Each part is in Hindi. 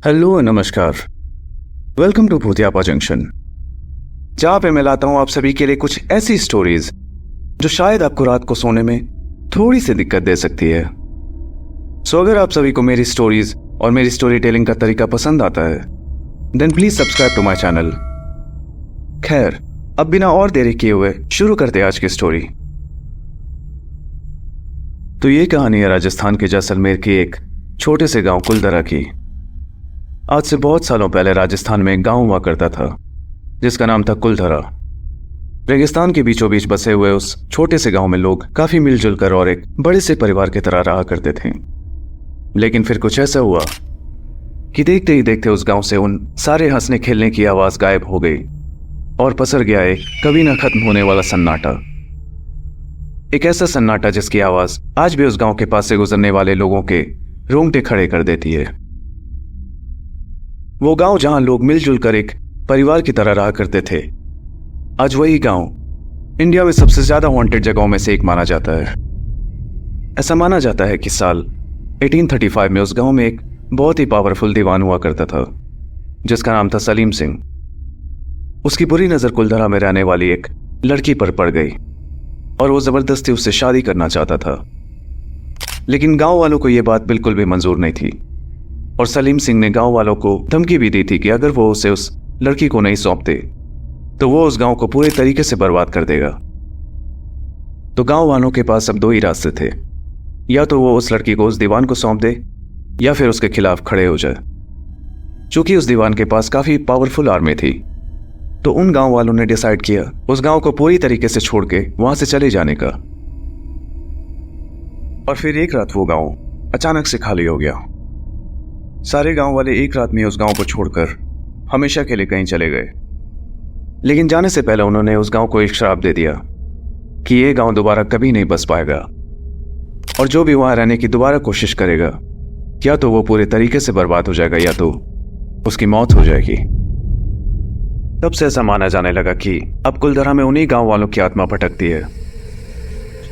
हेलो नमस्कार। वेलकम टू भूतियापा जंक्शन, जहां पे मैं लाता हूं आप सभी के लिए कुछ ऐसी स्टोरीज जो शायद आपको रात को सोने में थोड़ी सी दिक्कत दे सकती है। सो अगर आप सभी को मेरी स्टोरीज और मेरी स्टोरी टेलिंग का तरीका पसंद आता है then please subscribe to my channel. खैर, अब बिना और देरी किए हुए शुरू करते हैं आज की स्टोरी। तो ये कहानी है राजस्थान के जैसलमेर के एक छोटे से गांव कुलधरा की। आज से बहुत सालों पहले राजस्थान में एक गांव हुआ करता था जिसका नाम था कुलधरा। रेगिस्तान के बीचों बीच बसे हुए उस छोटे से गांव में लोग काफी मिलजुल कर और एक बड़े से परिवार की तरह रहा करते थे। लेकिन फिर कुछ ऐसा हुआ कि देखते ही देखते उस गांव से उन सारे हंसने खेलने की आवाज गायब हो गई और पसर गया एक कभी ना खत्म होने वाला सन्नाटा। एक ऐसा सन्नाटा जिसकी आवाज आज भी उस गांव के पास से गुजरने वाले लोगों के रोंगटे खड़े कर देती है। वो गांव जहां लोग मिलजुल कर एक परिवार की तरह रहा करते थे, आज वही गांव इंडिया में सबसे ज्यादा हॉन्टेड जगहों में से एक माना जाता है। ऐसा माना जाता है कि साल 1835 में उस गांव में एक बहुत ही पावरफुल दीवान हुआ करता था जिसका नाम था सलीम सिंह। उसकी बुरी नजर कुलधरा में रहने वाली एक लड़की पर पड़ गई और वो जबरदस्ती उससे शादी करना चाहता था। लेकिन गांव वालों को यह बात बिल्कुल भी मंजूर नहीं थी और सलीम सिंह ने गांव वालों को धमकी भी दी थी कि अगर वो उसे उस लड़की को नहीं सौंपते तो वो उस गांव को पूरे तरीके से बर्बाद कर देगा। तो गांव वालों के पास अब दो ही रास्ते थे, या तो वो उस लड़की को उस दीवान को सौंप दे या फिर उसके खिलाफ खड़े हो जाए। चूंकि उस दीवान के पास काफी पावरफुल आर्मी थी तो उन गांव वालों ने डिसाइड किया उस गांव को पूरी तरीके से छोड़ के वहां से चले जाने का। और फिर एक रात वो गांव अचानक से खाली हो गया। सारे गांव वाले एक रात में उस गांव को छोड़कर हमेशा के लिए कहीं चले गए। लेकिन जाने से पहले उन्होंने उस गांव को एक श्राप दे दिया कि यह गांव दोबारा कभी नहीं बस पाएगा और जो भी वहां रहने की दोबारा कोशिश करेगा या तो वो पूरे तरीके से बर्बाद हो जाएगा या तो उसकी मौत हो जाएगी। तब से ऐसा माना जाने लगा कि अब कुलधरा में उन्हीं गांव वालों की आत्मा भटकती है।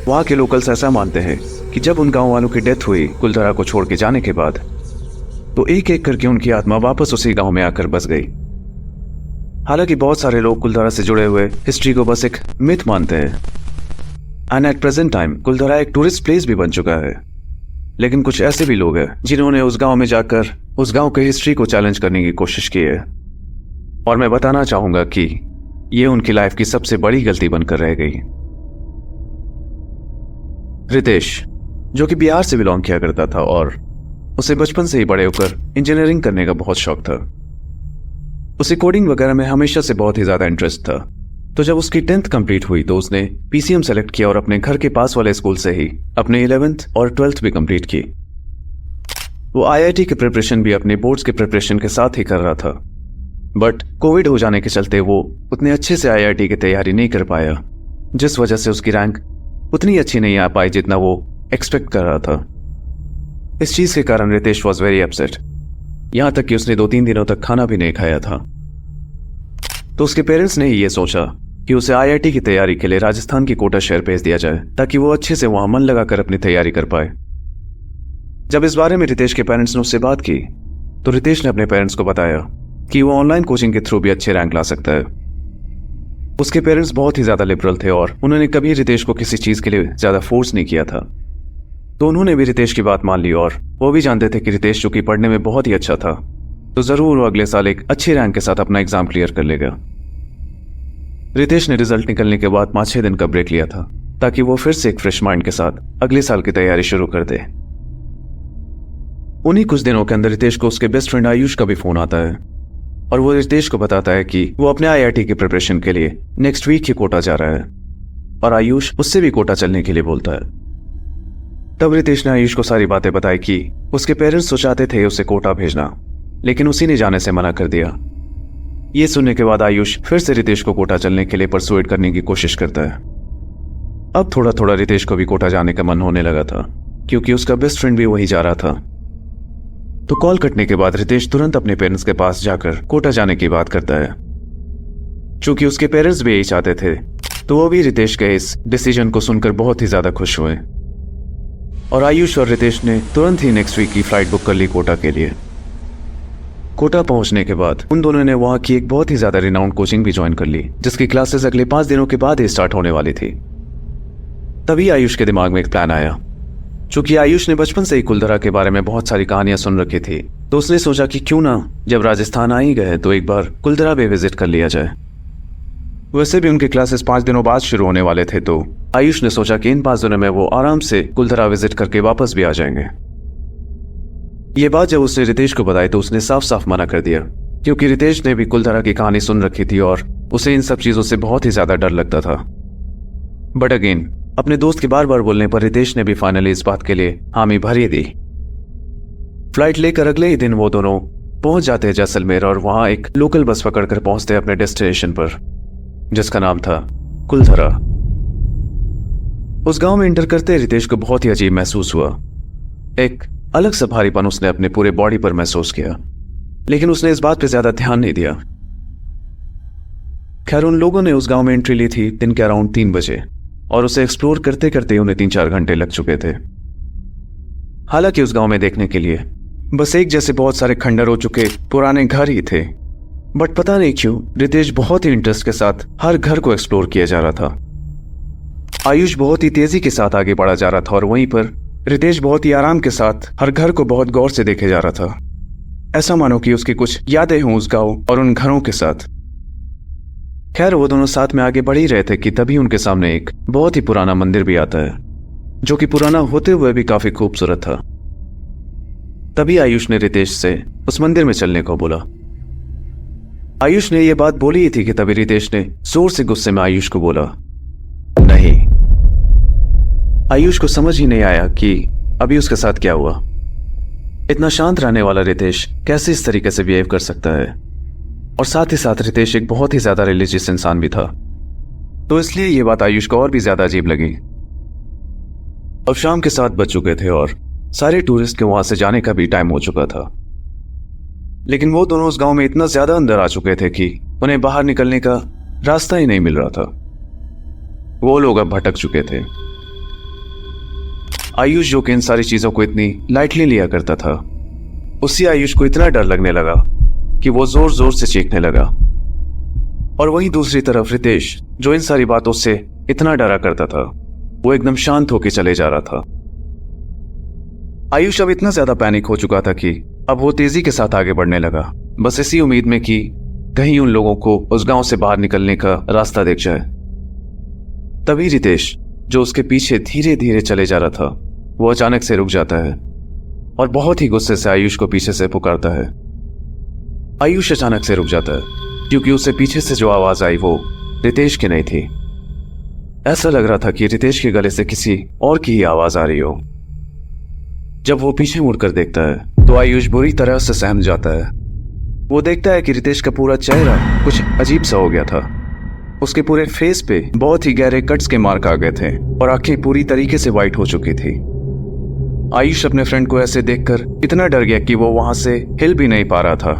वहां के लोकल्स ऐसा मानते हैं कि जब उन गांव वालों की डेथ हुई कुलधरा को छोड़ के जाने के बाद, तो एक एक करके उनकी आत्मा वापस उसी गांव में आकर बस गई। हालांकि बहुत सारे लोग कुलधरा से जुड़े हुए हिस्ट्री को बस एक मिथ मानते हैं and at present time Kuldhara एक टूरिस्ट प्लेस भी बन चुका है। लेकिन कुछ ऐसे भी लोग हैं जिन्होंने उस गांव में जाकर उस गांव के हिस्ट्री को चैलेंज करने की कोशिश की है और मैं बताना चाहूंगा कि यह उनकी लाइफ की सबसे बड़ी गलती बनकर रह गई। रितेश, जो कि बिहार से बिलोंग किया करता था और उसे बचपन से ही बड़े होकर इंजीनियरिंग करने का बहुत शौक था। उसे कोडिंग वगैरह में हमेशा से बहुत ही ज्यादा इंटरेस्ट था। तो जब उसकी 10th कंप्लीट हुई तो उसने पीसीएम सेलेक्ट किया और अपने घर के पास वाले स्कूल से ही अपने 11th और 12th भी कंप्लीट की। वो आईआईटी की प्रिपरेशन भी अपने बोर्ड्स के प्रिपरेशन के साथ ही कर रहा था, बट कोविड हो जाने के चलते वो उतने अच्छे से आईआईटी की तैयारी नहीं कर पाया, जिस वजह से उसकी रैंक उतनी अच्छी नहीं आ पाई जितना वो एक्सपेक्ट कर रहा था। इस चीज के कारण रितेश वॉज वेरी अपसेट, यहां तक कि उसने 2-3 दिनों तक खाना भी नहीं खाया था। तो उसके पेरेंट्स ने ये सोचा कि उसे आईआईटी की तैयारी के लिए राजस्थान की कोटा शहर भेज दिया जाए ताकि वो अच्छे से वहां मन लगाकर अपनी तैयारी कर पाए। जब इस बारे में रितेश के पेरेंट्स ने उससे बात की तो रितेश ने अपने पेरेंट्स को बताया कि वो ऑनलाइन कोचिंग के थ्रू भी अच्छे रैंक ला सकता है। उसके पेरेंट्स बहुत ही ज्यादा लिबरल थे और उन्होंने कभी रितेश को किसी चीज के लिए ज्यादा फोर्स नहीं किया था। तो उन्होंने भी रितेश की बात मान ली और वो भी जानते थे कि रितेश जो कि पढ़ने में बहुत ही अच्छा था तो जरूर वो अगले साल एक अच्छी रैंक के साथ अपना एग्जाम क्लियर कर लेगा। रितेश ने रिजल्ट निकलने के बाद 5-6 दिन का ब्रेक लिया था ताकि वो फिर से एक फ्रेश माइंड के साथ अगले साल की तैयारी शुरू कर दे। उन्हीं कुछ दिनों के अंदर रितेश को उसके बेस्ट फ्रेंड आयुष का भी फोन आता है और वो रितेश को बताता है कि वो अपने आईआईटी की प्रिपरेशन के लिए नेक्स्ट वीक ही कोटा जा रहा है और आयुष उससे भी कोटा चलने के लिए बोलता है। तब रितेश ने आयुष को सारी बातें बताई कि उसके पेरेंट्स तो चाहते थे उसे कोटा भेजना, लेकिन उसी ने जाने से मना कर दिया। ये सुनने के बाद आयुष फिर से रितेश को कोटा चलने के लिए परसुएट करने की कोशिश करता है। अब थोड़ा थोड़ा रितेश को भी कोटा जाने का मन होने लगा था क्योंकि उसका बेस्ट फ्रेंड भी वही जा रहा था। तो कॉल कटने के बाद रितेश तुरंत अपने पेरेंट्स के पास जाकर कोटा जाने की बात करता है। चूंकि उसके पेरेंट्स भी यही चाहते थे तो वो भी रितेश के इस डिसीजन को सुनकर बहुत ही ज्यादा खुश हुए और आयुष और रितेश ने तुरंत ही नेक्स्ट वीक की फ्लाइट बुक कर ली कोटा के लिए। कोटा पहुंचने के बाद उन दोनों ने वहां की एक बहुत ही ज्यादा रिनाउंड कोचिंग भी ज्वाइन कर ली, जिसकी क्लासेस अगले 5 दिनों के बाद ही स्टार्ट होने वाली थी। तभी आयुष के दिमाग में एक प्लान आया। चूंकि आयुष ने बचपन से ही कुलधरा के बारे में बहुत सारी कहानियां सुन रखी थी, तो उसने सोचा कि क्यों ना जब राजस्थान आ ही गए तो एक बार कुलधरा भी विजिट कर लिया जाए। वैसे भी उनके क्लासेस 5 दिनों बाद शुरू होने वाले थे, तो आयुष ने सोचा कि इन 5 दिनों में वो आराम से कुलधरा विजिट करके वापस भी आ जाएंगे। ये बात जब उसने रितेश को बताई तो उसने साफ साफ मना कर दिया, क्योंकि रितेश ने भी कुलधरा की कहानी सुन रखी थी और उसे इन सब चीजों से बहुत ही ज्यादा डर लगता था। बट अगेन अपने दोस्त के बार बार बोलने पर रितेश ने भी फाइनली इस बात के लिए हामी भर ही दी। फ्लाइट लेकर अगले ही दिन वो दोनों पहुंच जाते हैं जैसलमेर और वहां एक लोकल बस पकड़कर पहुंचते अपने डेस्टिनेशन पर, जिसका नाम था कुलधरा। उस गांव में एंटर करते रितेश को बहुत ही अजीब महसूस हुआ। एक अलग सा भारीपन उसने अपने पूरे बॉडी पर महसूस किया, लेकिन उसने इस बात पर ज्यादा ध्यान नहीं दिया। खैर, उन लोगों ने उस गांव में एंट्री ली थी दिन के अराउंड 3 बजे और उसे एक्सप्लोर करते करते उन्हें 3-4 घंटे लग चुके थे। हालांकि उस गांव में देखने के लिए बस एक जैसे बहुत सारे खंडर हो चुके पुराने घर ही थे, बट पता नहीं क्यों रितेश बहुत ही इंटरेस्ट के साथ हर घर को एक्सप्लोर किया जा रहा था। आयुष बहुत ही तेजी के साथ आगे बढ़ा जा रहा था और वहीं पर रितेश बहुत ही आराम के साथ हर घर को बहुत गौर से देखे जा रहा था, ऐसा मानो कि उसकी कुछ यादें हों उस गांव और उन घरों के साथ। खैर, वो दोनों साथ में आगे बढ़ ही रहे थे कि तभी उनके सामने एक बहुत ही पुराना मंदिर भी आता है, जो कि पुराना होते हुए भी काफी खूबसूरत था। तभी आयुष ने रितेश से उस मंदिर में चलने को बोला। आयुष ने यह बात बोली ही थी कि तभी रितेश ने जोर से गुस्से में आयुष को बोला, नहीं। आयुष को समझ ही नहीं आया कि अभी उसके साथ क्या हुआ। इतना शांत रहने वाला रितेश कैसे इस तरीके से बिहेव कर सकता है, और साथ ही साथ रितेश एक बहुत ही ज्यादा रिलीजियस इंसान भी था, तो इसलिए यह बात आयुष को और भी ज्यादा अजीब लगी। अब शाम के 7 बज चुके थे और सारे टूरिस्ट के वहां से जाने का भी टाइम हो चुका था, लेकिन वो दोनों उस गांव में इतना ज्यादा अंदर आ चुके थे कि उन्हें बाहर निकलने का रास्ता ही नहीं मिल रहा था। वो लोग अब भटक चुके थे। आयुष, जो कि इन सारी चीजों को इतनी लाइटली लिया करता था, उसी आयुष को इतना डर लगने लगा कि वो जोर जोर से चीखने लगा। और वहीं दूसरी तरफ रितेश, जो इन सारी बातों से इतना डरा करता था, वो एकदम शांत होकर चले जा रहा था। आयुष अब इतना ज्यादा पैनिक हो चुका था कि अब वो तेजी के साथ आगे बढ़ने लगा, बस इसी उम्मीद में कि कहीं उन लोगों को उस गांव से बाहर निकलने का रास्ता दिख जाए। तभी रितेश, जो उसके पीछे धीरे धीरे चले जा रहा था, वो अचानक से रुक जाता है और बहुत ही गुस्से से आयुष को पीछे से पुकारता है। आयुष अचानक से रुक जाता है क्योंकि उसे पीछे से जो आवाज आई वो रितेश की नहीं थी। ऐसा लग रहा था कि रितेश के गले से किसी और की ही आवाज आ रही हो। जब वो पीछे मुड़कर देखता है तो आयुष बुरी तरह से सहम जाता है। वो देखता है कि रितेश का पूरा चेहरा कुछ अजीब सा हो गया था। उसके पूरे फेस पे बहुत ही गहरे कट्स के मार्क आ गए थे और आंखें पूरी तरीके से वाइट हो चुकी थी। आयुष अपने फ्रेंड को ऐसे देखकर इतना डर गया कि वो वहां से हिल भी नहीं पा रहा था।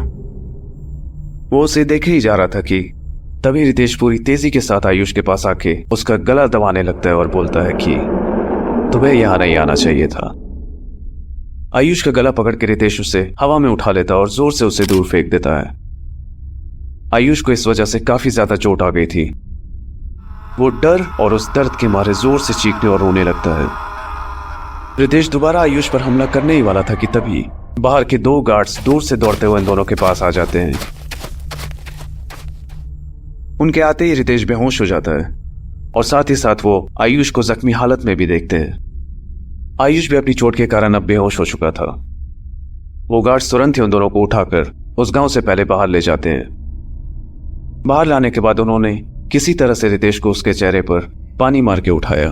वो उसे देखे ही जा रहा था कि तभी रितेश पूरी तेजी के साथ आयुष के पास आके उसका गला दबाने लगता है और बोलता है कि तुम्हें यहां नहीं आना चाहिए था। आयुष का गला पकड़ के रितेश उसे हवा में उठा लेता और जोर से उसे दूर फेंक देता है। आयुष को इस वजह से काफी ज्यादा चोट आ गई थी। वो डर और उस दर्द के मारे जोर से चीखने और रोने लगता है। रितेश दोबारा आयुष पर हमला करने ही वाला था कि तभी बाहर के 2 गार्ड्स दूर से दौड़ते हुए इन दोनों के पास आ जाते हैं। उनके आते ही रितेश बेहोश हो जाता है और साथ ही साथ वो आयुष को जख्मी हालत में भी देखते हैं। आयुष भी अपनी चोट के कारण अब बेहोश हो चुका था। वो गार्ड्स तुरंत ही उन दोनों को उठाकर उस गांव से पहले बाहर ले जाते हैं। बाहर लाने के बाद उन्होंने किसी तरह से रितेश को उसके चेहरे पर पानी मार के उठाया।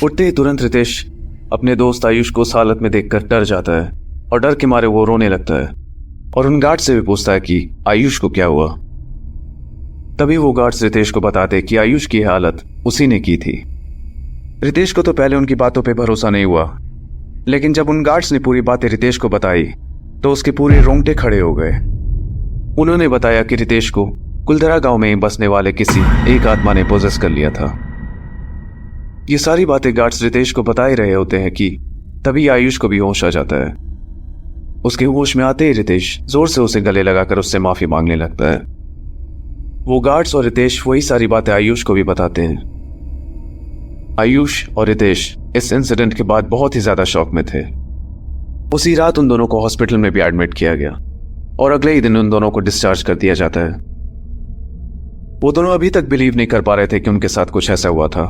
उठते ही तुरंत रितेश अपने दोस्त आयुष को उस हालत में देखकर डर जाता है और डर के मारे वो रोने लगता है और उन गार्ड से भी पूछता है कि आयुष को क्या हुआ। तभी वो गार्ड्स रितेश को बताते कि आयुष की हालत उसी ने की थी। रितेश को तो पहले उनकी बातों पे भरोसा नहीं हुआ, लेकिन जब उन गार्ड्स ने पूरी बातें रितेश को बताई तो उसके पूरे रोंगटे खड़े हो गए। उन्होंने बताया कि रितेश को कुलधरा गांव में बसने वाले किसी एक आत्मा ने पोजेस कर लिया था। ये सारी बातें गार्ड्स रितेश को बता ही रहे होते हैं कि तभी आयुष को भी होश आ जाता है। उसके होश में आते ही रितेश जोर से उसे गले लगाकर उससे माफी मांगने लगता है। वो गार्ड्स और रितेश वही सारी बातें आयुष को भी बताते हैं। आयुष और रितेश इस इंसिडेंट के बाद बहुत ही ज्यादा शॉक में थे। उसी रात उन दोनों को हॉस्पिटल में भी एडमिट किया गया और अगले ही दिन उन दोनों को डिस्चार्ज कर दिया जाता है। वो दोनों अभी तक बिलीव नहीं कर पा रहे थे कि उनके साथ कुछ ऐसा हुआ था।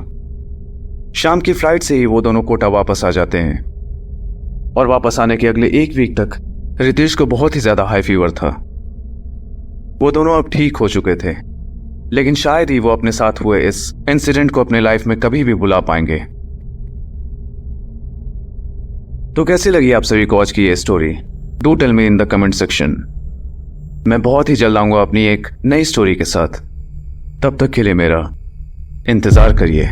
शाम की फ्लाइट से ही वो दोनों कोटा वापस आ जाते हैं और वापस आने के अगले एक वीक तक रितेश को बहुत ही ज्यादा हाई फीवर था। वो दोनों अब ठीक हो चुके थे, लेकिन शायद ही वो अपने साथ हुए इस इंसिडेंट को अपने लाइफ में कभी भी भुला पाएंगे। तो कैसी लगी आप सभी को आज की ये story? Do tell me in the comment section. मैं बहुत ही जल्द आऊंगा अपनी एक नई स्टोरी के साथ। तब तक के लिए मेरा इंतजार करिए।